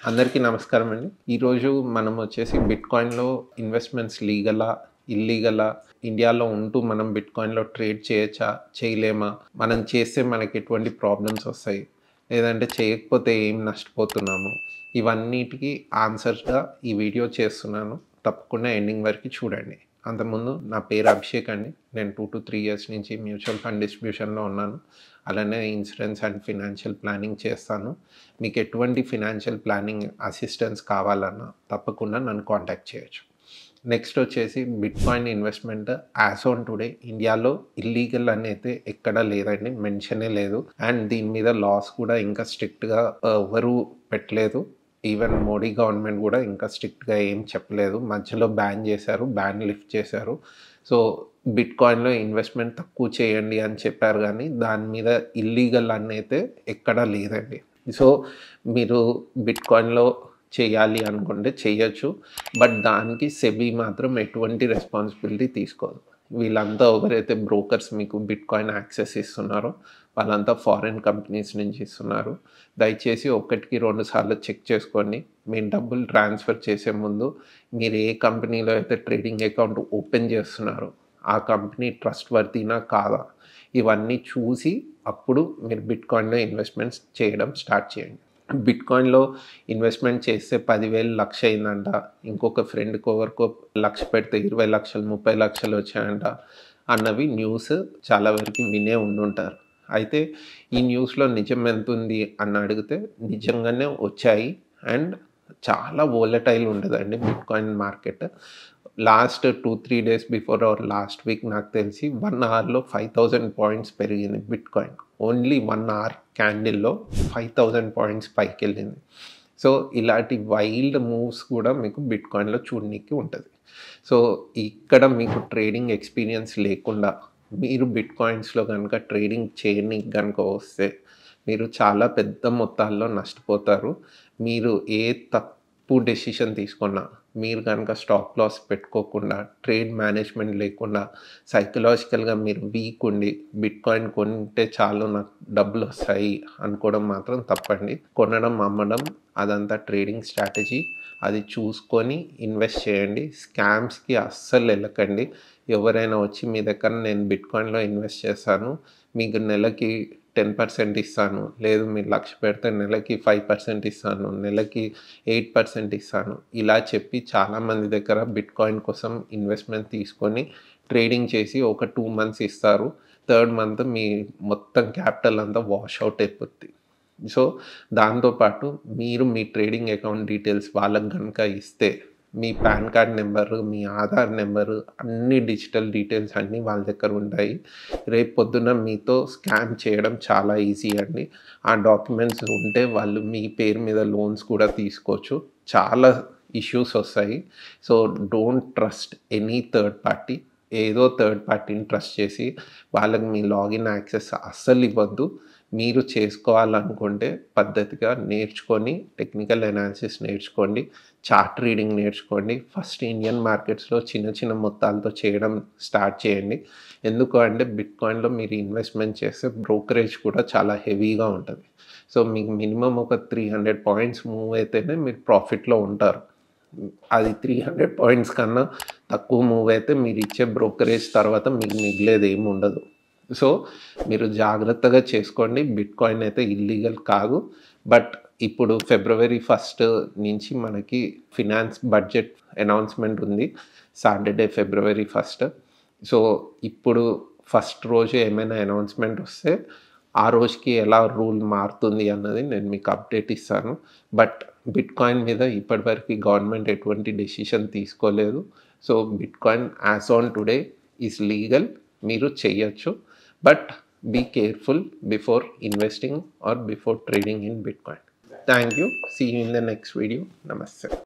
అందరికీ నమస్కారం అండి. ఈరోజు మనం వచ్చేసి బిట్‌కాయిన్‌లో ఇన్వెస్ట్‌మెంట్స్ లీగలా? ఇల్లీగలా? ఇండియాలో ఉంటూ మనం బిట్‌కాయిన్‌లో ట్రేడ్ చేయొచ్చా? చేయలేమా? మనం చేస్తే మనకి ఎటువంటి ప్రాబ్లమ్స్ వస్తాయి? లేదంటే చేయకపోతే ఏం నష్టపోతున్నాము? ఇవన్నిటికి ఆన్సర్స్‌గా ఈ వీడియో చేస్తున్నాను. తప్పకుండా ఎండింగ్ వరకు చూడండి. అంతకుముందు నా పేరు అభిషేక్ అండి. నేను 2-3 ఇయర్స్ నుంచి మ్యూచువల్ ఫండ్ డిస్ట్రిబ్యూషన్‌లో ఉన్నాను. అలానే ఇన్సూరెన్స్ అండ్ ఫినాన్షియల్ ప్లానింగ్ చేస్తాను. మీకు ఎటువంటి ఫినాన్షియల్ ప్లానింగ్ అసిస్టెన్స్ కావాలన్నా తప్పకుండా నన్ను కాంటాక్ట్ చేయొచ్చు. నెక్స్ట్ వచ్చేసి bitcoin investment as on today ఇండియాలో ఇల్లీగల్ అనైతే ఎక్కడా లేదండి. మెన్షనే లేదు. అండ్ దీని మీద లాస్ కూడా ఇంకా స్ట్రిక్ట్‌గా ఎవరు పెట్టలేదు. ఈవెన్ మోడీ గవర్నమెంట్ కూడా ఇంకా స్ట్రిక్ట్‌గా ఏం చెప్పలేదు. మధ్యలో బ్యాన్ చేశారు. బ్యాన్ లిఫ్ట్ చేశారు. సో, బిట్‌కాయిన్‌లో ఇన్వెస్ట్‌మెంట్ తక్కువ చేయండి అని చెప్పారు గానీ, దాని మీద ఇల్లీగల్ అనైతే ఎక్కడా లేదండి. సో, మీరు బిట్‌కాయిన్‌లో చేయాలి అనుకుంటే చేయొచ్చు. బట్ దానికి సెబీ మాత్రం ఎటువంటి రెస్పాన్సిబిలిటీ తీసుకోదు. వీళ్ళంతా ఎవరైతే బ్రోకర్స్ మీకు బిట్‌కాయిన్ యాక్సెస్ ఇస్తున్నారో, వాళ్ళంతా ఫారిన్ కంపెనీస్ నుంచి ఇస్తున్నారు. దయచేసి ఒకటికి 2 సార్లు చెక్ చేసుకోండి. మీ డబ్బులు ట్రాన్స్ఫర్ చేసే ముందు మీరు ఏ కంపెనీలో అయితే ట్రేడింగ్ అకౌంట్ ఓపెన్ చేస్తున్నారో, ఆ కంపెనీ ట్రస్ట్ వర్తీనా కాదా? ఇవన్నీ చూసి అప్పుడు మీరు బిట్‌కాయిన్‌లో ఇన్వెస్ట్‌మెంట్స్ చేయడం స్టార్ట్ చేయండి. బిట్‌కాయిన్‌లో ఇన్వెస్ట్‌మెంట్ చేస్తే 10,000 లక్ష అయిందంట. ఇంకొక ఫ్రెండ్‌కి ఎవరికో లక్ష పెడితే 20,00,000, 30,00,000 వచ్చాయంట అన్నవి న్యూస్ చాలా వరకు వినే ఉండుంటారు. అయితే ఈ న్యూస్‌లో నిజం ఎంతుంది అని అడిగితే నిజంగానే వచ్చాయి. అండ్ చాలా వోలటైల్ ఉండదండి bitcoin market. Last 2-3 days before or last week నాకు తెలిసి 1 అవర్‌లో 5,000 పాయింట్స్ పెరిగింది బిట్‌కాయిన్. ఓన్లీ 1 అవర్ క్యాండిల్‌లో 5,000 పాయింట్స్ పైకెళ్ళింది. సో, ఇలాంటి వైల్డ్ మూవ్స్ కూడా మీకు బిట్‌కాయిన్‌లో చూడనీకి ఉంటది. సో, ఇక్కడ మీకు ట్రేడింగ్ ఎక్స్‌పీరియన్స్ లేకుండా మీరు బిట్‌కాయిన్స్‌లో గనుక ట్రేడింగ్ చేయనీకి గనుక వస్తే, మీరు చాలా పెద్ద మొత్తాల్లో నష్టపోతారు. మీరు ఏ తప్పు డెసిషన్ తీసుకున్నా, మీరు గనుక స్టాప్ లాస్ పెట్టుకోకుండా, ట్రేడ్ మేనేజ్‌మెంట్ లేకుండా, సైకలాజికల్‌గా మీరు వీక్ ఉండి, బిట్‌కాయిన్ కొంటే చాలు నాకు డబ్బులొస్తాయి అనుకోవడం మాత్రం తప్పండి. కొనడం, అమ్మడం అదంతా ట్రేడింగ్ స్ట్రాటజీ. అది చూసుకొని ఇన్వెస్ట్ చేయండి. స్కామ్స్‌కి అస్సలెళ్ళకండి. ఎవరైనా వచ్చి మీ దగ్గర నేను బిట్‌కాయిన్‌లో ఇన్వెస్ట్ చేశాను. మీకు నెలకి 10% ఇస్తాను. లేదు మీరు 1,00,000 పెడితే నెలకి 5% ఇస్తాను. నెలకి 8% ఇస్తాను. ఇలా చెప్పి చాలామంది దగ్గర బిట్‌కాయిన్ కోసం ఇన్వెస్ట్‌మెంట్ తీసుకొని ట్రేడింగ్ చేసి ఒక 2 మంత్స్ ఇస్తారు. థర్డ్ మంత్ మీ మొత్తం క్యాపిటల్ అంతా వాష్ ఔట్ అయిపోద్ది. సో, దాంతో పాటు మీరు మీ ట్రేడింగ్ అకౌంట్ డీటెయిల్స్ వాళ్ళకి గనుక ఇస్తే, మీ పాన్ కార్డ్ నంబరు, మీ ఆధార్ నంబరు అన్ని డిజిటల్ డీటెయిల్స్ అన్నీ వాళ్ళ దగ్గర ఉంటాయి. రేపు పొద్దున్న మీతో స్కామ్ చేయడం చాలా ఈజీ అండి. ఆ డాక్యుమెంట్స్ ఉంటే వాళ్ళు మీ పేరు మీద లోన్స్ కూడా తీసుకోవచ్చు. చాలా ఇష్యూస్ వస్తాయి. So, don't trust any third party. ఏదో థర్డ్ పార్టీని ట్రస్ట్ చేసి వాళ్ళకి మీ లాగిన్ యాక్సెస్ అస్సలు ఇవ్వద్దు. మీరు చేసుకోవాలనుకుంటే పద్ధతిగా నేర్చుకొని టెక్నికల్ అనాలిసిస్ నేర్చుకోండి. చార్ట్ రీడింగ్ నేర్చుకోండి. ఫస్ట్ ఇండియన్ మార్కెట్స్‌లో చిన్న చిన్న మొత్తాలతో చేయడం స్టార్ట్ చేయండి. ఎందుకు అంటే బిట్‌కాయిన్‌లో మీరు ఇన్వెస్ట్‌మెంట్ చేస్తే బ్రోకరేజ్ కూడా చాలా హెవీగా ఉంటది. సో, మీకు మినిమమ్ ఒక 300 పాయింట్స్ మూవ్ అయితేనే మీరు ప్రాఫిట్‌లో ఉంటారు. అది 300 పాయింట్స్ కన్నా తక్కువ మూవ్ అయితే మీరిచ్చే బ్రోకరేజ్ తర్వాత మీకు మిగిలేదేమి ఉండదు. సో, మీరు జాగ్రత్తగా చేసుకోండి. బిట్‌కాయిన్ అయితే ఇల్లీగల్ కాదు. బట్ ఇప్పుడు ఫిబ్రవరి 1 నుంచి మనకి ఫినాన్స్ బడ్జెట్ అనౌన్స్‌మెంట్ ఉంది. సాటర్డే ఫిబ్రవరి 1. సో, ఇప్పుడు ఫస్ట్ రోజు ఏమైనా అనౌన్స్‌మెంట్ వస్తే, ఆ రోజుకి ఎలా రూల్ మారుతుంది అన్నది నేను మీకు అప్డేట్ ఇస్తాను. బట్ బిట్‌కాయిన్ మీద ఇప్పటివరకు గవర్నమెంట్ ఎటువంటి డెసిషన్ తీసుకోలేదు. So, bitcoin as on today is legal. మీరు చెయ్యొచ్చు. But be careful before investing or before trading in Bitcoin. Thank you. See you in the next video. Namaste.